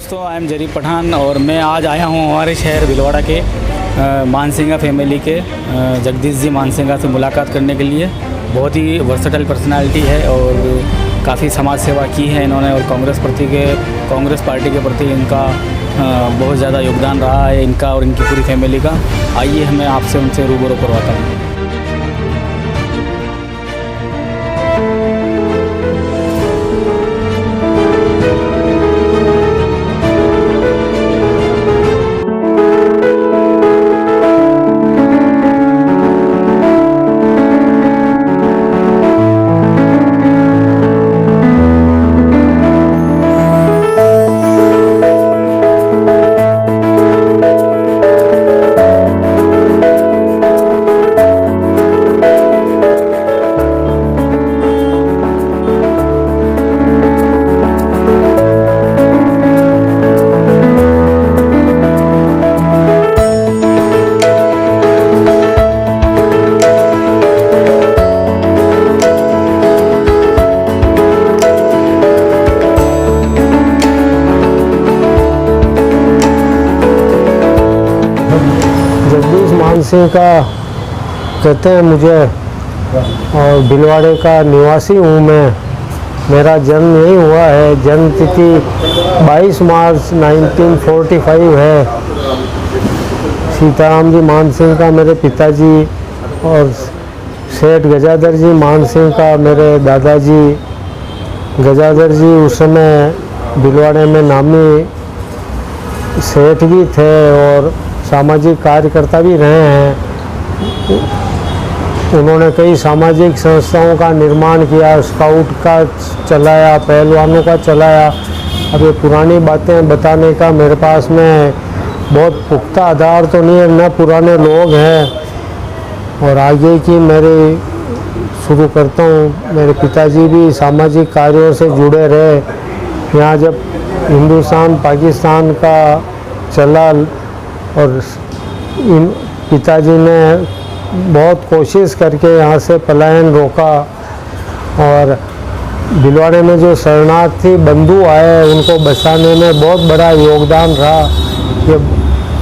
दोस्तों, I am जरीफ पठान और मैं आज आया हूँ हमारे शहर भीलवाड़ा के मानसिंगा फैमिली के जगदीश जी मानसिंगा से मुलाकात करने के लिए। बहुत ही वर्सटाइल पर्सनालिटी है और काफ़ी समाज सेवा की है इन्होंने और कांग्रेस पार्टी के प्रति इनका बहुत ज़्यादा योगदान रहा है इनका और इनकी पूरी फैमिली का। आइए मैं आपसे उनसे रूबरू करवाता हूँ। जगदीश मानसिंह का कहते हैं मुझे और भीलवाड़े का निवासी हूँ मैं। मेरा जन्म यही हुआ है। जन्म तिथि 22 मार्च 1945 है। सीताराम जी मानसिंह का मेरे पिताजी और सेठ गजाधर जी मानसिंह का मेरे दादाजी। गजाधर जी उस समय भीलवाड़े में नामी सेठ भी थे और सामाजिक कार्यकर्ता भी रहे हैं। उन्होंने कई सामाजिक संस्थाओं का निर्माण किया, स्काउट का चलाया, पहलवानों का चलाया। अब ये पुरानी बातें बताने का मेरे पास में बहुत पुख्ता आधार तो नहीं है, न पुराने लोग हैं। और आगे की मेरी शुरू करता हूँ। मेरे पिताजी भी सामाजिक कार्यों से जुड़े रहे। यहाँ जब हिंदुस्तान पाकिस्तान का चला और इन पिताजी ने बहुत कोशिश करके यहाँ से पलायन रोका और भीलवाड़े में जो शरणार्थी बंधु आए उनको बचाने में बहुत बड़ा योगदान रहा। ये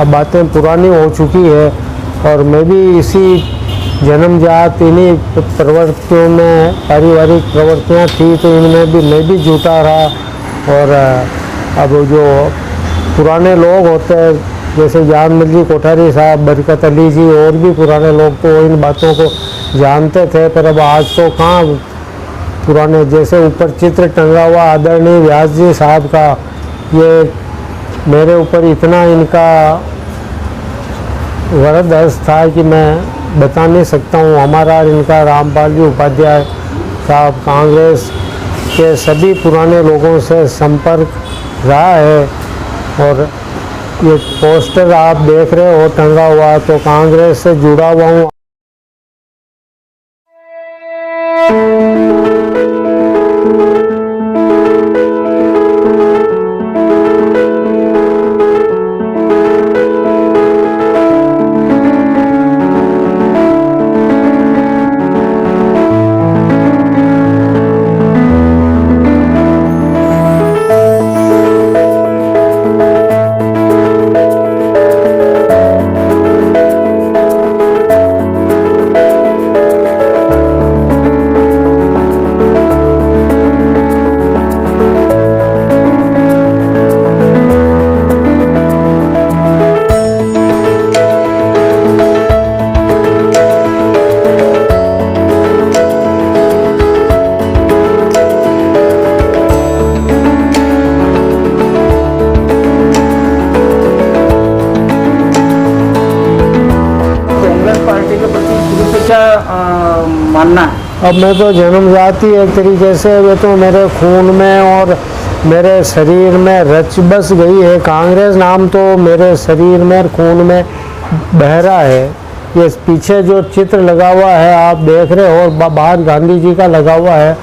अब बातें पुरानी हो चुकी है और मैं भी इसी जन्मजात इन्हीं प्रवृत्तियों में पारिवारिक प्रवृत्तियाँ थी तो इनमें भी मैं भी जुटा रहा। और अब जो पुराने लोग होते हैं जैसे जान मिर्जी कोठारी साहब, बरकत अली जी और भी पुराने लोग तो इन बातों को जानते थे, पर अब आज तो कहाँ पुराने। जैसे ऊपर चित्र टंगा हुआ आदरणीय व्यास जी साहब का, ये मेरे ऊपर इतना इनका वरद हस्त था कि मैं बता नहीं सकता हूँ। हमारा इनका रामपाल जी उपाध्याय साहब कांग्रेस के सभी पुराने लोगों से संपर्क रहा है। और ये पोस्टर आप देख रहे हो टंगा हुआ तो कांग्रेस से जुड़ा हुआ हूँ। मानना अब मैं तो जन्मजाति एक तरीके से ये तो मेरे खून में और मेरे शरीर में रच बस गई है। कांग्रेस नाम तो मेरे शरीर में और खून में बह रहा है। ये पीछे जो चित्र लगा हुआ है आप देख रहे हो और बाहर गांधी जी का लगा हुआ है।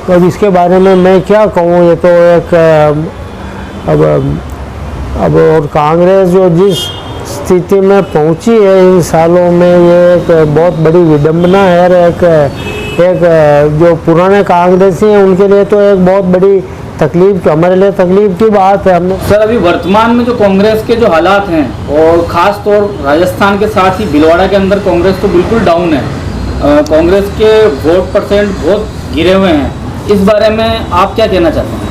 तो अब इसके बारे में मैं क्या कहूँ। ये तो एक अब और कांग्रेस जो जिस स्थिति में पहुंची है इन सालों में, ये एक बहुत बड़ी विडंबना है। एक जो पुराने कांग्रेसी हैं उनके लिए तो एक बहुत बड़ी तकलीफ, हमारे लिए तकलीफ की बात है। हमने सर अभी वर्तमान में जो कांग्रेस के जो हालात हैं और ख़ास तौर राजस्थान के साथ ही भीलवाड़ा के अंदर कांग्रेस तो बिल्कुल डाउन है, कांग्रेस के वोट परसेंट बहुत गिरे हुए हैं, इस बारे में आप क्या कहना चाहते हैं?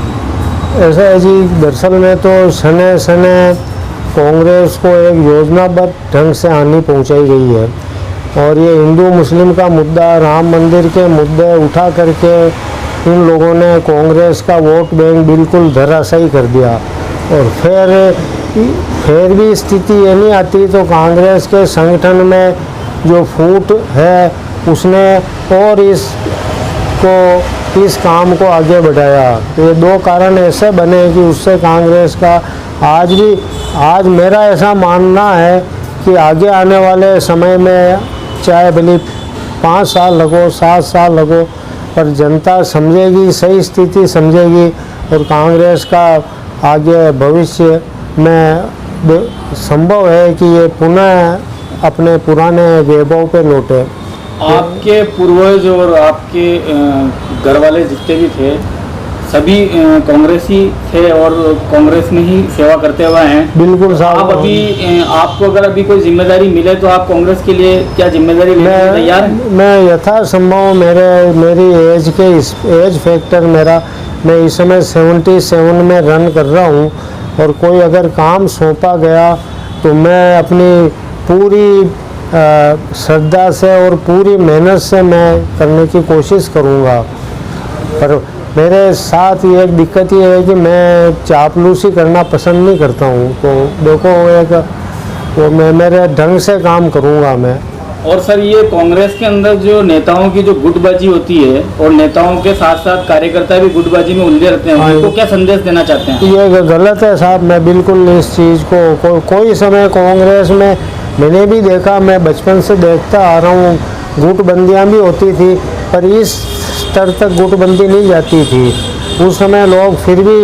ऐसा है जी, दरअसल में तो सने सने कांग्रेस को एक योजनाबद्ध ढंग से हानि पहुंचाई गई है और ये हिंदू मुस्लिम का मुद्दा, राम मंदिर के मुद्दे उठा करके इन लोगों ने कांग्रेस का वोट बैंक बिल्कुल धराशायी कर दिया। और फिर भी स्थिति ये नहीं आती तो कांग्रेस के संगठन में जो फूट है उसने और इस काम को आगे बढ़ाया। तो ये दो कारण ऐसे बने कि उससे कांग्रेस का आज मेरा ऐसा मानना है कि आगे आने वाले समय में चाहे भले 5 साल लगो, 7 साल लगो, पर जनता समझेगी, सही स्थिति समझेगी और कांग्रेस का आगे भविष्य में संभव है कि ये पुनः अपने पुराने वैभव पे लौटे। आपके पूर्वज और आपके घर वाले जितने भी थे सभी कांग्रेसी थे और कांग्रेस में ही सेवा करते हुए हैं। बिल्कुल साहब। आप अभी आपको अगर अभी कोई जिम्मेदारी मिले तो आप कांग्रेस के लिए क्या जिम्मेदारी लेने के लिए तैयार हैं? मैं यथासंभव मेरी एज फैक्टर मैं इस समय 77 में रन कर रहा हूँ और कोई अगर काम सौंपा गया तो मैं अपनी पूरी श्रद्धा से और पूरी मेहनत से मैं करने की कोशिश करूँगा। पर मेरे साथ ये एक दिक्कत ये है कि मैं चापलूसी करना पसंद नहीं करता हूँ। तो देखो मैं मेरे ढंग से काम करूँगा मैं। और सर ये कांग्रेस के अंदर जो नेताओं की जो गुटबाजी होती है और नेताओं के साथ साथ कार्यकर्ता भी गुटबाजी में उलझे रहते हैं, उनको क्या संदेश देना चाहते हैं? ये गलत है साहब। मैं बिल्कुल इस चीज़ को कोई समय कांग्रेस में मैंने भी देखा, मैं बचपन से देखता आ रहा हूँ, गुटबंदियाँ भी होती थी पर इस स्तर तक गुटबंदी नहीं जाती थी। उस समय लोग फिर भी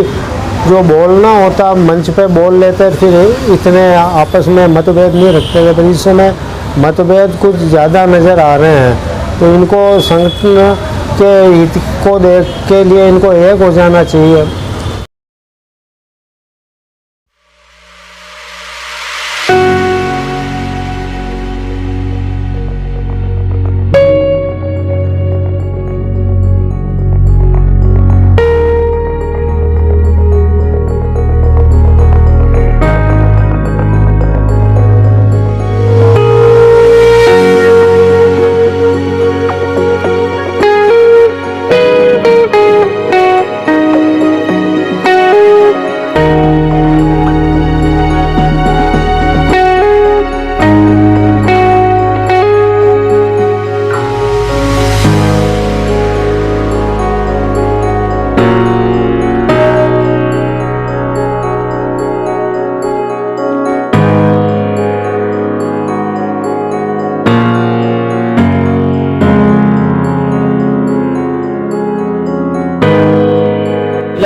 जो बोलना होता मंच पे बोल लेते, फिर इतने आपस में मतभेद नहीं रखते थे। पर इस समय मतभेद कुछ ज़्यादा नज़र आ रहे हैं। तो इनको संगठन के हित को देख के लिए इनको एक हो जाना चाहिए।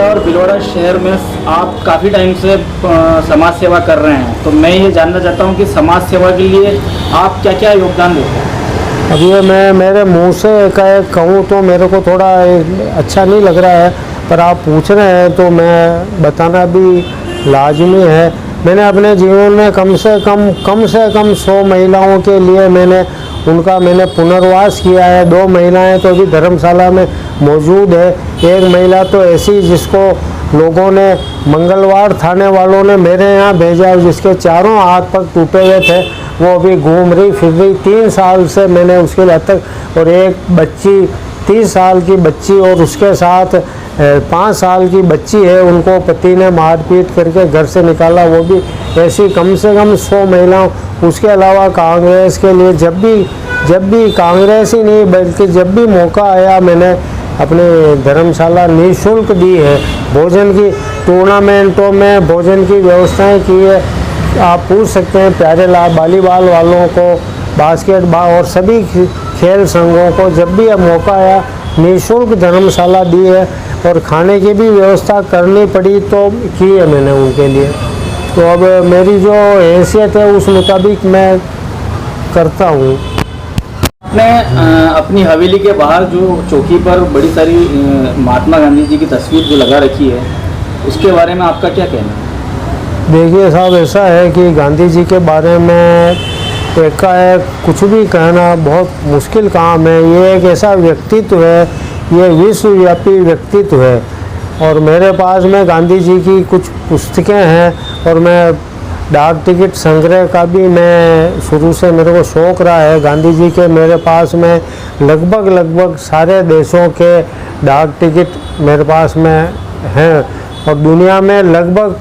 और भीलवाड़ा शहर में आप काफ़ी टाइम से समाज सेवा कर रहे हैं, तो मैं ये जानना चाहता हूँ कि समाज सेवा के लिए आप क्या क्या योगदान देते हैं? अब ये मैं मेरे मुंह से कहूँ तो मेरे को थोड़ा अच्छा नहीं लग रहा है, पर आप पूछ रहे हैं तो मैं बताना भी लाजमी है। मैंने अपने जीवन में कम से कम 100 महिलाओं के लिए मैंने पुनर्वास किया है। 2 महिलाएं तो अभी धर्मशाला में मौजूद है। एक महिला तो ऐसी जिसको लोगों ने मंगलवार थाने वालों ने मेरे यहाँ भेजा, जिसके चारों हाथ पग टूटे हुए थे, वो अभी घूम रही फिर रही। 3 साल से मैंने उसके लिए तक, और एक बच्ची 30 साल की बच्ची और उसके साथ 5 साल की बच्ची है, उनको पति ने मारपीट करके घर से निकाला। वो भी ऐसी कम से कम 100 महिलाओं। उसके अलावा कांग्रेस के लिए जब भी कांग्रेस ही नहीं बल्कि जब भी मौका आया मैंने अपने धर्मशाला निःशुल्क दी है। भोजन की टूर्नामेंटों में भोजन की व्यवस्थाएं की है। आप पूछ सकते हैं प्यारे लाल वॉलीबॉल वालों को, बास्केटबॉल और सभी खेल संघों को जब भी मौका आया निःशुल्क धर्मशाला दी है। और खाने की भी व्यवस्था करनी पड़ी तो की है मैंने उनके लिए। तो अब मेरी जो हैसियत है उस मुताबिक मैं करता हूँ। आपने अपनी हवेली के बाहर जो चौकी पर बड़ी सारी महात्मा गांधी जी की तस्वीर जो लगा रखी है, उसके बारे में आपका क्या कहना है? देखिए साहब, ऐसा है कि गांधी जी के बारे में एकाएक कुछ भी कहना बहुत मुश्किल काम है। ये एक ऐसा व्यक्तित्व है, ये विश्वव्यापी व्यक्तित्व है। और मेरे पास में गांधी जी की कुछ पुस्तकें हैं और मैं डाक टिकट संग्रह का भी मैं शुरू से मेरे को शौक़ रहा है। गांधी जी के मेरे पास में लगभग सारे देशों के डाक टिकट मेरे पास में हैं और दुनिया में लगभग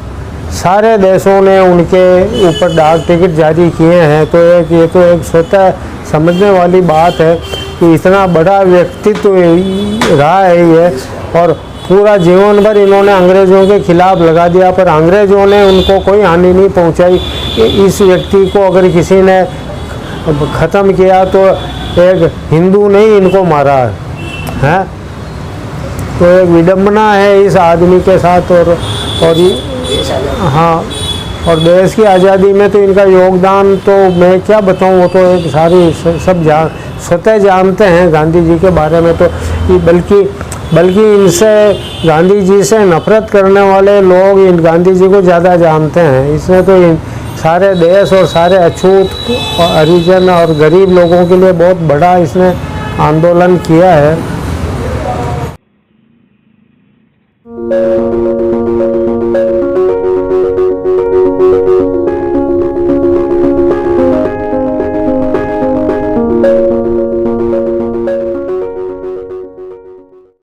सारे देशों ने उनके ऊपर डाक टिकट जारी किए हैं। तो ये तो एक स्वतः समझने वाली बात है कि इतना बड़ा व्यक्तित्व रहा है ये, और पूरा जीवन भर इन्होंने अंग्रेज़ों के खिलाफ लगा दिया, पर अंग्रेज़ों ने उनको कोई हानि नहीं पहुंचाई। इस व्यक्ति को अगर किसी ने ख़त्म किया तो एक हिंदू ने ही इनको मारा है। तो एक विडंबना है इस आदमी के साथ। और हाँ, और देश की आज़ादी में तो इनका योगदान तो मैं क्या बताऊँ, वो तो एक सारी सब स्वतः जानते हैं गांधी जी के बारे में। तो बल्कि इनसे गांधी जी से नफरत करने वाले लोग इन गांधी जी को ज़्यादा जानते हैं। इसने तो इन सारे देश और सारे अछूत और हरिजन और गरीब लोगों के लिए बहुत बड़ा इसने आंदोलन किया है।